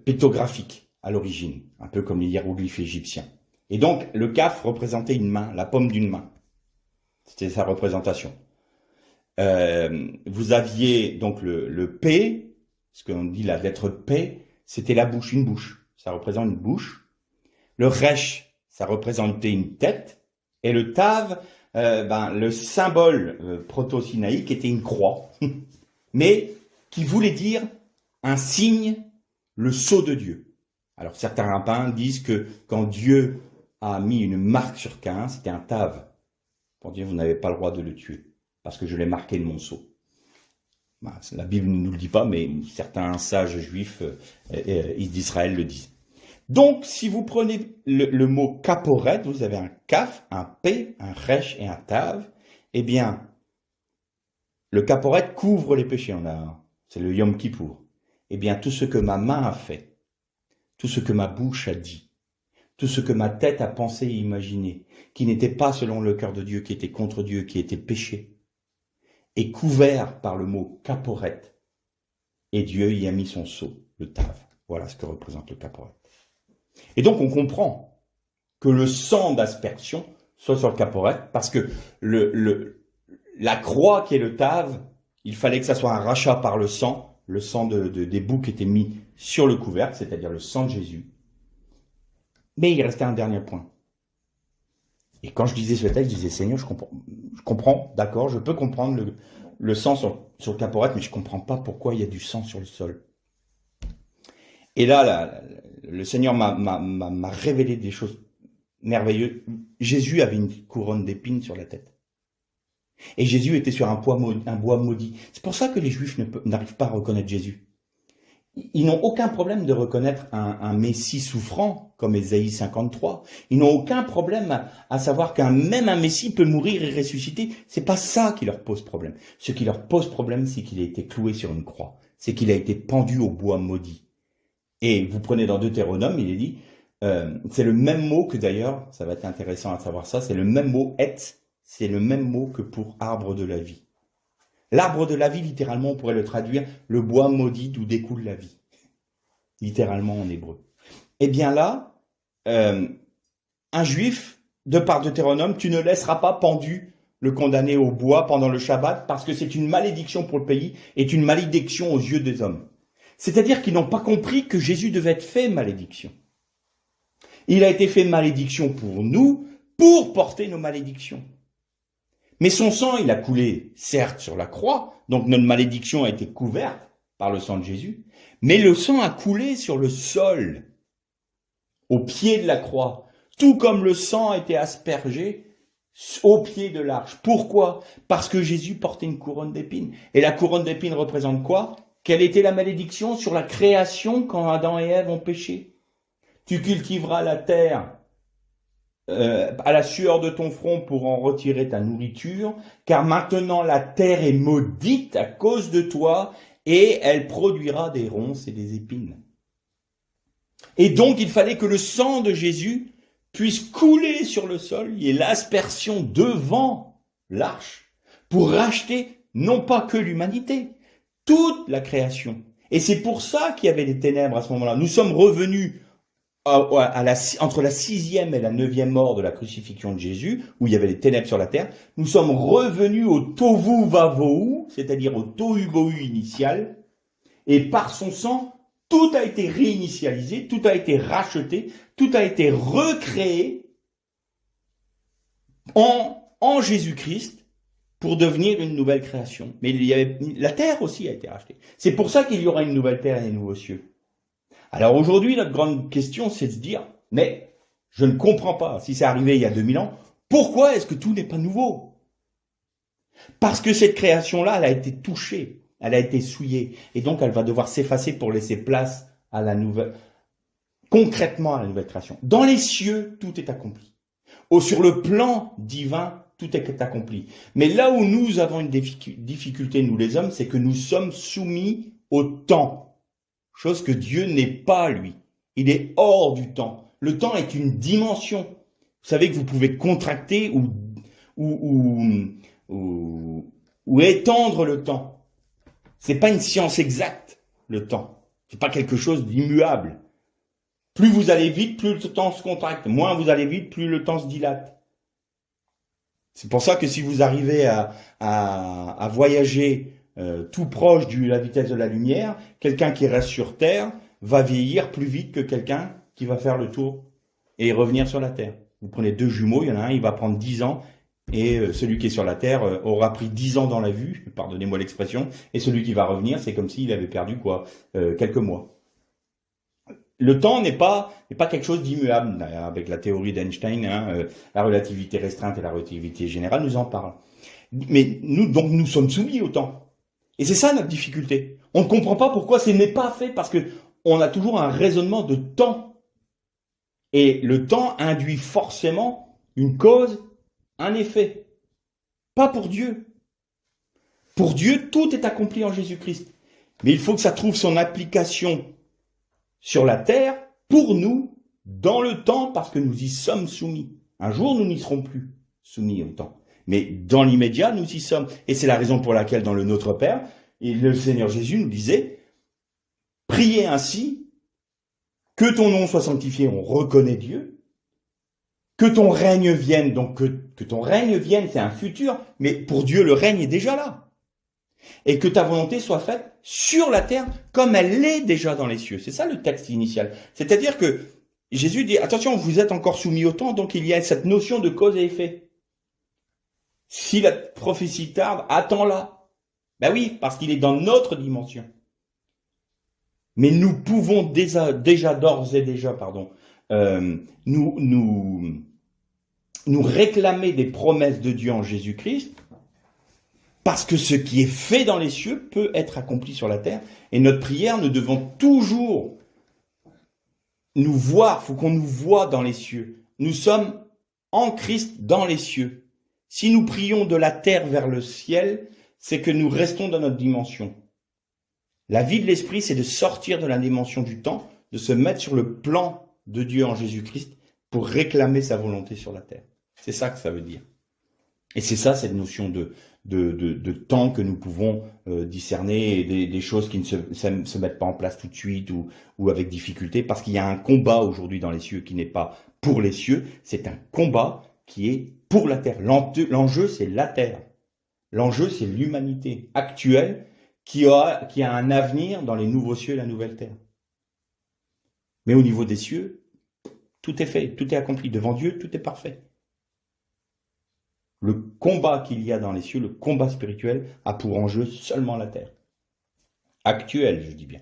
pictographique à l'origine, un peu comme les hiéroglyphes égyptiens. Et donc, le kaf représentait une main, la paume d'une main. C'était sa représentation. Vous aviez donc le P, ce qu'on dit la lettre P, c'était la bouche, une bouche. Ça représente une bouche. Le Resh, ça représentait une tête. Et le Tav, le symbole proto-sinaïque était une croix, mais qui voulait dire un signe, le sceau de Dieu. Alors certains rabbins disent que quand Dieu a mis une marque sur Caïn, c'était un Tav, pour dire vous n'avez pas le droit de le tuer, parce que je l'ai marqué de mon sceau. La Bible ne nous le dit pas, mais certains sages juifs d'Israël le disent. Donc, si vous prenez le mot caporet, vous avez un kaf, un p, un resh et un tav. Eh bien, le caporet couvre les péchés. C'est le Yom Kippour. Eh bien, tout ce que ma main a fait, tout ce que ma bouche a dit, tout ce que ma tête a pensé et imaginé, qui n'était pas selon le cœur de Dieu, qui était contre Dieu, qui était péché, est couvert par le mot caporet. Et Dieu y a mis son sceau, le tav. Voilà ce que représente le caporet. Et donc on comprend que le sang d'aspersion soit sur le caporet, parce que la croix qui est le tav, il fallait que ça soit un rachat par le sang des boucs était mis sur le couvercle, c'est-à-dire le sang de Jésus. Mais il restait un dernier point. Et quand je disais ce texte, je disais, Seigneur, je comprends, d'accord, je peux comprendre le sang sur le caporet, mais je ne comprends pas pourquoi il y a du sang sur le sol. Et là, le Seigneur m'a révélé des choses merveilleuses. Jésus avait une couronne d'épines sur la tête. Et Jésus était sur un bois maudit. C'est pour ça que les Juifs n'arrivent pas à reconnaître Jésus. Ils n'ont aucun problème de reconnaître un Messie souffrant, comme Ésaïe 53. Ils n'ont aucun problème à savoir qu'un Messie peut mourir et ressusciter. C'est pas ça qui leur pose problème. Ce qui leur pose problème, c'est qu'il a été cloué sur une croix. C'est qu'il a été pendu au bois maudit. Et vous prenez dans Deutéronome, il est dit, c'est le même mot que d'ailleurs, ça va être intéressant à savoir ça, c'est le même mot, etz, c'est le même mot que pour arbre de la vie. L'arbre de la vie, littéralement, on pourrait le traduire, le bois maudit d'où découle la vie. Littéralement en hébreu. Eh bien là, un juif, de par Deutéronome, tu ne laisseras pas pendu le condamné au bois pendant le Shabbat, parce que c'est une malédiction pour le pays, et une malédiction aux yeux des hommes. C'est-à-dire qu'ils n'ont pas compris que Jésus devait être fait malédiction. Il a été fait malédiction pour nous, pour porter nos malédictions. Mais son sang, il a coulé, certes, sur la croix, donc notre malédiction a été couverte par le sang de Jésus, mais le sang a coulé sur le sol, au pied de la croix, tout comme le sang a été aspergé au pied de l'arche. Pourquoi? Parce que Jésus portait une couronne d'épines. Et la couronne d'épines représente quoi? Quelle était la malédiction sur la création quand Adam et Ève ont péché? Tu cultiveras la terre à la sueur de ton front pour en retirer ta nourriture, car maintenant la terre est maudite à cause de toi, et elle produira des ronces et des épines. Et donc il fallait que le sang de Jésus puisse couler sur le sol, il y ait l'aspersion devant l'arche pour racheter non pas que l'humanité, toute la création. Et c'est pour ça qu'il y avait des ténèbres à ce moment-là. Nous sommes revenus entre la 6e et la 9e mort de la crucifixion de Jésus, où il y avait les ténèbres sur la terre. Nous sommes revenus au tohu vavohu, c'est-à-dire au tohu bohu initial, et par son sang, tout a été réinitialisé, tout a été racheté, tout a été recréé en Jésus-Christ pour devenir une nouvelle création. Mais la terre aussi a été rachetée. C'est pour ça qu'il y aura une nouvelle terre et un nouveau cieux. Alors aujourd'hui, notre grande question, c'est de se dire, mais je ne comprends pas, si c'est arrivé il y a 2000 ans, pourquoi est-ce que tout n'est pas nouveau? Parce que cette création-là, elle a été touchée, elle a été souillée, et donc elle va devoir s'effacer pour laisser place à la nouvelle, concrètement à la nouvelle création. Dans les cieux, tout est accompli. Sur le plan divin, tout est accompli. Mais là où nous avons une difficulté, nous les hommes, c'est que nous sommes soumis au temps. Chose que Dieu n'est pas, lui. Il est hors du temps. Le temps est une dimension. Vous savez que vous pouvez contracter ou étendre le temps. C'est pas une science exacte, le temps. C'est pas quelque chose d'immuable. Plus vous allez vite, plus le temps se contracte. Moins vous allez vite, plus le temps se dilate. C'est pour ça que si vous arrivez à voyager tout proche de la vitesse de la lumière, quelqu'un qui reste sur Terre va vieillir plus vite que quelqu'un qui va faire le tour et revenir sur la Terre. Vous prenez deux jumeaux, il y en a un, il va prendre 10 ans, et celui qui est sur la Terre aura pris 10 ans dans la vue, pardonnez-moi l'expression, et celui qui va revenir, c'est comme s'il avait perdu quelques mois. Le temps n'est pas quelque chose d'immuable. Avec la théorie d'Einstein, la relativité restreinte et la relativité générale nous en parlent. Mais nous sommes soumis au temps. Et c'est ça notre difficulté. On ne comprend pas pourquoi ce n'est pas fait, parce que on a toujours un raisonnement de temps. Et le temps induit forcément une cause, un effet. Pas pour Dieu. Pour Dieu, tout est accompli en Jésus-Christ. Mais il faut que ça trouve son application sur la terre, pour nous, dans le temps, parce que nous y sommes soumis. Un jour, nous n'y serons plus soumis au temps. Mais dans l'immédiat, nous y sommes. Et c'est la raison pour laquelle dans le Notre Père, et le Seigneur Jésus nous disait, priez ainsi, que ton nom soit sanctifié, on reconnaît Dieu, que ton règne vienne, donc que ton règne vienne, c'est un futur, mais pour Dieu, le règne est déjà là. Et que ta volonté soit faite sur la terre comme elle l'est déjà dans les cieux. C'est ça le texte initial. C'est-à-dire que Jésus dit, attention, vous êtes encore soumis au temps, donc il y a cette notion de cause et effet. Si la prophétie tarde, attends-la. Ben oui, parce qu'il est dans notre dimension. Mais nous pouvons déjà d'ores et déjà, nous réclamer des promesses de Dieu en Jésus-Christ, parce que ce qui est fait dans les cieux peut être accompli sur la terre. Et notre prière, nous devons toujours nous voir, il faut qu'on nous voie dans les cieux. Nous sommes en Christ dans les cieux. Si nous prions de la terre vers le ciel, c'est que nous restons dans notre dimension. La vie de l'esprit, c'est de sortir de la dimension du temps, de se mettre sur le plan de Dieu en Jésus-Christ pour réclamer sa volonté sur la terre. C'est ça que ça veut dire. Et c'est ça, cette notion de temps que nous pouvons discerner, et des choses qui ne se mettent pas en place tout de suite ou avec difficulté, parce qu'il y a un combat aujourd'hui dans les cieux qui n'est pas pour les cieux, c'est un combat qui est pour la terre. L'enjeu, c'est la terre. L'enjeu, c'est l'humanité actuelle qui a un avenir dans les nouveaux cieux et la nouvelle terre. Mais au niveau des cieux, tout est fait, tout est accompli. Devant Dieu, tout est parfait. Le combat qu'il y a dans les cieux, le combat spirituel, a pour enjeu seulement la terre. Actuelle, je dis bien.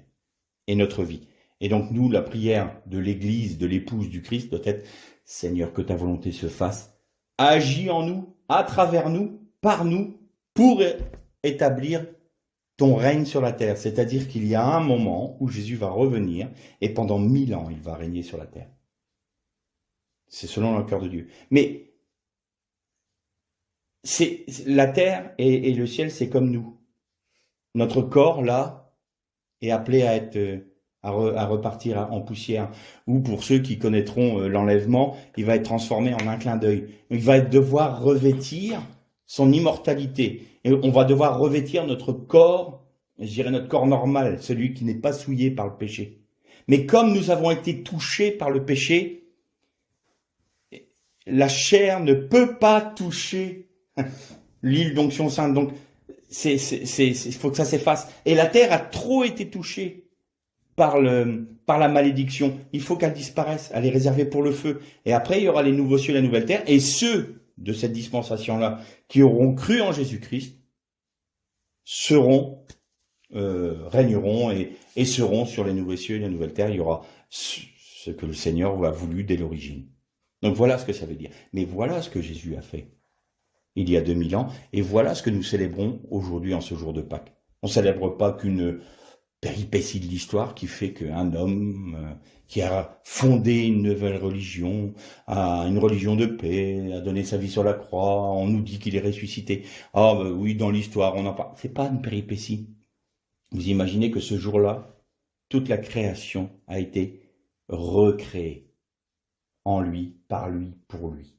Et notre vie. Et donc nous, la prière de l'Église, de l'épouse du Christ, doit être « Seigneur, que ta volonté se fasse. Agis en nous, à travers nous, par nous, pour établir ton règne sur la terre. » C'est-à-dire qu'il y a un moment où Jésus va revenir et pendant 1000 ans, il va régner sur la terre. C'est selon le cœur de Dieu. Mais la terre et le ciel, c'est comme nous. Notre corps, là, est appelé à être à repartir en poussière. Ou pour ceux qui connaîtront l'enlèvement, il va être transformé en un clin d'œil. Il va devoir revêtir son immortalité. Et on va devoir revêtir notre corps, je dirais notre corps normal, celui qui n'est pas souillé par le péché. Mais comme nous avons été touchés par le péché, la chair ne peut pas toucher l'huile d'onction sainte. Donc, il faut que ça s'efface. Et la terre a trop été touchée par la malédiction. Il faut qu'elle disparaisse. Elle est réservée pour le feu. Et après, il y aura les nouveaux cieux et la nouvelle terre. Et ceux de cette dispensation-là qui auront cru en Jésus-Christ régneront et seront sur les nouveaux cieux et la nouvelle terre. Il y aura ce que le Seigneur a voulu dès l'origine. Donc voilà ce que ça veut dire. Mais voilà ce que Jésus a fait il y a 2000 ans. Et voilà ce que nous célébrons aujourd'hui en ce jour de Pâques. On ne célèbre pas qu'une péripétie de l'histoire qui fait qu'un homme qui a fondé une nouvelle religion, une religion de paix, a donné sa vie sur la croix, on nous dit qu'il est ressuscité. Ah ben oui, dans l'histoire, on en parle. C'est pas une péripétie. Vous imaginez que ce jour-là, toute la création a été recréée en lui, par lui, pour lui.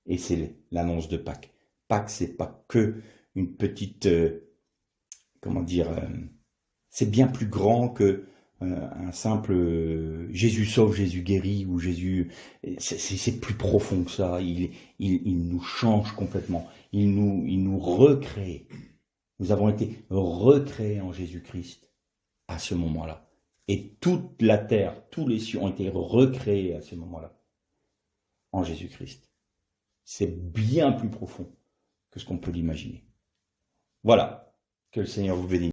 Et c'est l'annonce de Pâques. Pâques, c'est pas que une petite, comment dire, c'est bien plus grand que un simple Jésus sauve, Jésus guérit ou Jésus. C'est plus profond que ça. Il nous change complètement. Il nous recrée. Nous avons été recréés en Jésus-Christ à ce moment-là. Et toute la terre, tous les cieux ont été recréés à ce moment-là en Jésus-Christ. C'est bien plus profond que ce qu'on peut l'imaginer. Voilà, que le Seigneur vous bénisse.